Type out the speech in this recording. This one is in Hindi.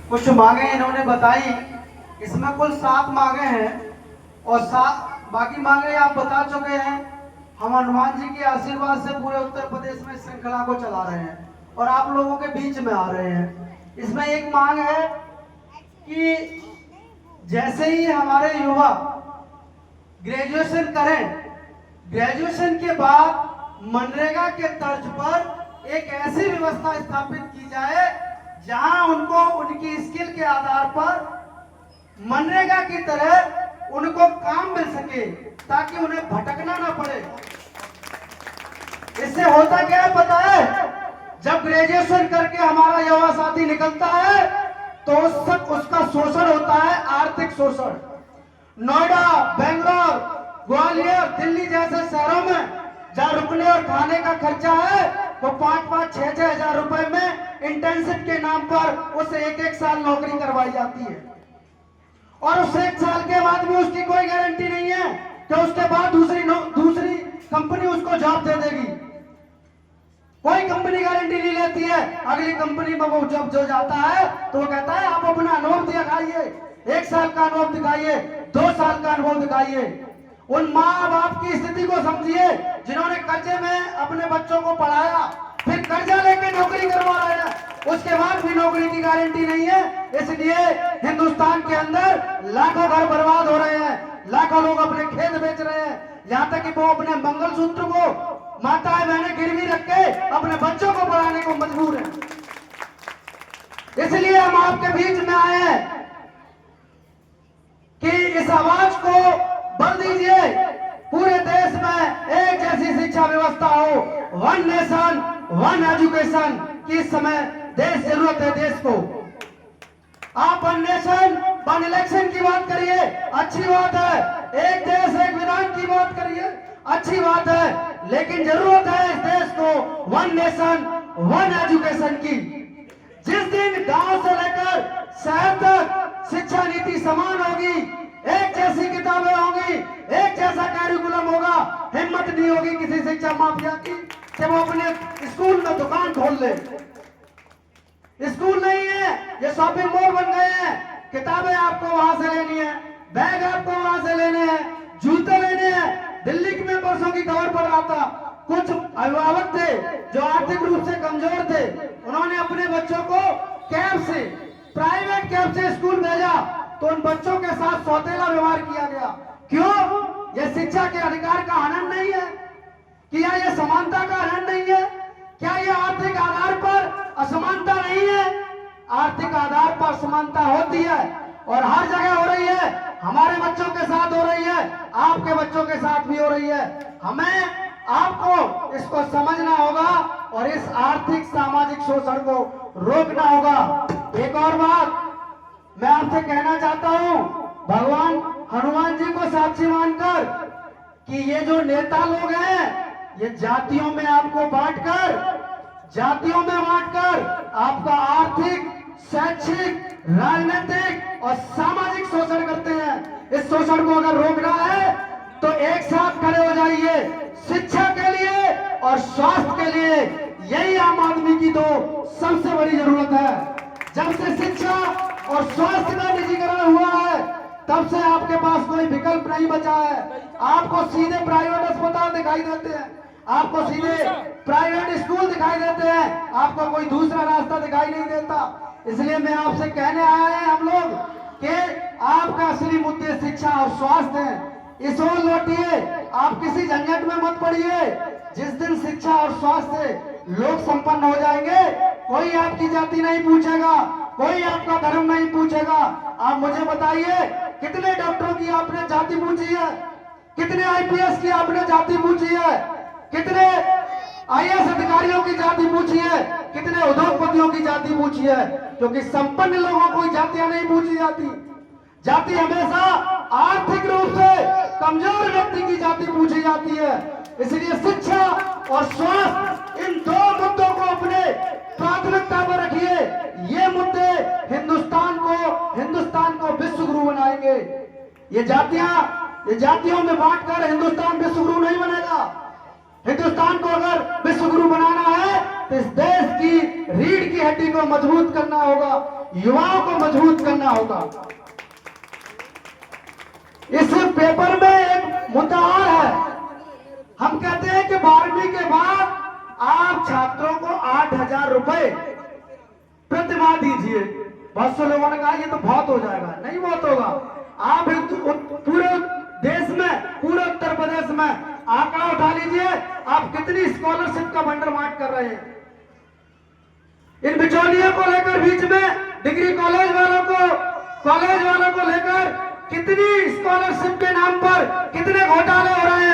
कुछ मांगे इन्होंने बताई। इसमें कुल 7 मांगे हैं और 7 बाकी मांगे आप बता चुके हैं। हम हनुमान जी के आशीर्वाद से पूरे उत्तर प्रदेश में श्रृंखला को चला रहे हैं और आप लोगों के बीच में आ रहे हैं। इसमें एक मांग है कि जैसे ही हमारे युवा ग्रेजुएशन करें, ग्रेजुएशन के बाद मनरेगा के तर्ज पर एक ऐसी व्यवस्था स्थापित की जाए जहां उनको उनकी स्किल के आधार पर मनरेगा की तरह उनको काम मिल सके, ताकि उन्हें भटकना ना पड़े। इससे होता क्या है पता है? जब ग्रेजुएशन करके हमारा युवा साथी निकलता है तो उसका शोषण होता है, आर्थिक शोषण। नोएडा, बेंगलोर, ग्वालियर, दिल्ली जैसे शहरों में जहाँ रुकने और खाने का खर्चा है वो 5-5, 6-6 हजार रुपए में इंटर्नशिप के नाम पर उसे 1-1 साल नौकरी करवाई जाती है और उस 1 साल के बाद भी उसकी कोई गारंटी नहीं है कि उसके बाद दूसरी कंपनी उसको जॉब दे देगी। कोई कंपनी गारंटी नहीं लेती है। अगली कंपनी में वो जब जो जाता है तो वो कहता है आप अपना अनुभव दिखाइए, 1 साल का अनुभव दिखाइए, 2 साल का अनुभव दिखाइए। उन माँ बाप की स्थिति को समझिए जिन्होंने कर्जे में अपने बच्चों को पढ़ाया, फिर कर्जा लेके नौकरी करवा रहे हैं, उसके बाद भी नौकरी की गारंटी नहीं है। इसलिए हिंदुस्तान के अंदर लाखों घर बर्बाद हो रहे हैं, लाखों लोग अपने खेत बेच रहे हैं, यहाँ तक कि वो अपने मंगलसूत्र को माताएं बहनें गिरवी रख के अपने बच्चों को पढ़ाने को मजबूर हैं। इसलिए हम आपके बीच में आए हैं कि इस आवाज को बल दीजिए। पूरे देश में एक जैसी शिक्षा व्यवस्था हो, 1 नेशन 1 एजुकेशन की इस समय देश जरूरत है देश को। आप 1 नेशन 1 इलेक्शन की बात करिए, अच्छी बात है। एक देश एक विधान की बात करिए, अच्छी बात है, लेकिन जरूरत है इस देश को 1 नेशन 1 एजुकेशन की। जिस दिन गांव से लेकर शहर तक शिक्षा नीति समान होगी, एक जैसी किताबें होंगी, एक जैसा कैरिकुलम होगा, हिम्मत नहीं होगी किसी शिक्षा माफिया की कि वो अपने स्कूल में दुकान खोल ले। स्कूल नहीं है, ये शॉपिंग मॉल बन गए हैं। किताबें आपको वहां से लेनी है, बैग आपको वहां से लेने हैं, जूते लेने हैं। दिल्ली में परसों की खबर पढ़ रहा था, कुछ अभिभावक थे जो आर्थिक रूप से कमजोर थे, उन्होंने अपने बच्चों को कैब से, प्राइवेट कैब से स्कूल भेजा तो उन बच्चों के साथ सौतेला व्यवहार किया गया। क्यों? यह शिक्षा के अधिकार का हनन नहीं है? क्या यह समानता का हनन नहीं है? क्या यह आर्थिक आधार पर असमानता नहीं है? आर्थिक आधार पर समानता होती है और हर जगह हो रही है। हमारे बच्चों के साथ हो रही है, आपके बच्चों के साथ भी हो रही है। हमें आपको इसको समझना होगा और इस आर्थिक सामाजिक शोषण को रोकना होगा। एक और बात मैं आपसे कहना चाहता हूं, भगवान हनुमान जी को साक्षी मानकर कि ये जो नेता लोग हैं ये जातियों में आपको बांटकर आपका आर्थिक, शैक्षिक, राजनीतिक और सामाजिक शोषण करते हैं। इस शोषण को अगर रोकना है तो एक साथ खड़े हो जाइए। शिक्षा के लिए और स्वास्थ्य के लिए यही आम आदमी की दो सबसे बड़ी जरूरत है। जब से शिक्षा और स्वास्थ्य का निजीकरण हुआ है तब से आपके पास कोई विकल्प नहीं बचा है। आपको सीधे प्राइवेट अस्पताल दिखाई देते हैं, आपको सीधे प्राइवेट स्कूल दिखाई देते हैं, आपको कोई दूसरा रास्ता दिखाई नहीं देता। इसलिए मैं आपसे कहने आया है हम लोग कि आपका असली मुद्दे शिक्षा और स्वास्थ्य है। इस ओर लौटिए, आप किसी झंझट में मत पड़िए। जिस दिन शिक्षा और स्वास्थ्य लोग संपन्न हो जाएंगे, कोई आपकी जाति नहीं पूछेगा, कोई आपका धर्म नहीं पूछेगा। आप मुझे बताइए, कितने डॉक्टरों की आपने जाति पूछी है? कितने आईपीएस की आपने जाति पूछी है? कितने आईएएस अधिकारियों की जाति पूछी है? कितने उद्योगपतियों की जाति पूछी है? क्योंकि संपन्न लोगों को जातियां नहीं पूछी जाती। जाति हमेशा आर्थिक रूप से कमजोर व्यक्ति की जाति पूछी जाती है। इसलिए शिक्षा और स्वास्थ्य, इन 2 मुद्दों को अपने प्राथमिकता पर रखिए। ये मुद्दे हिंदुस्तान को विश्व गुरु बनाएंगे। ये जातियों में बांटकर हिंदुस्तान विश्व गुरु नहीं बनेगा। हिंदुस्तान को अगर विश्व गुरु बनाना है तो इस देश की रीढ़ की हड्डी को मजबूत करना होगा, युवाओं को मजबूत करना होगा। इस पेपर में एक मुद्दा और है। हम कहते हैं कि 12वीं के बाद आप छात्रों को 8,000 रुपए प्रति माह दीजिए। बहुत से लोगों ने कहा ये तो बहुत हो जाएगा। नहीं बहुत होगा। आप पूरे देश में, पूरे उत्तर प्रदेश में आंकड़ा उठा लीजिए, आप कितनी स्कॉलरशिप का बंडल बांट कर रहे हैं। इन बिचौलियों को लेकर बीच में डिग्री कॉलेज वालों को लेकर कितनी स्कॉलरशिप के नाम पर कितने घोटाले हो रहे हैं।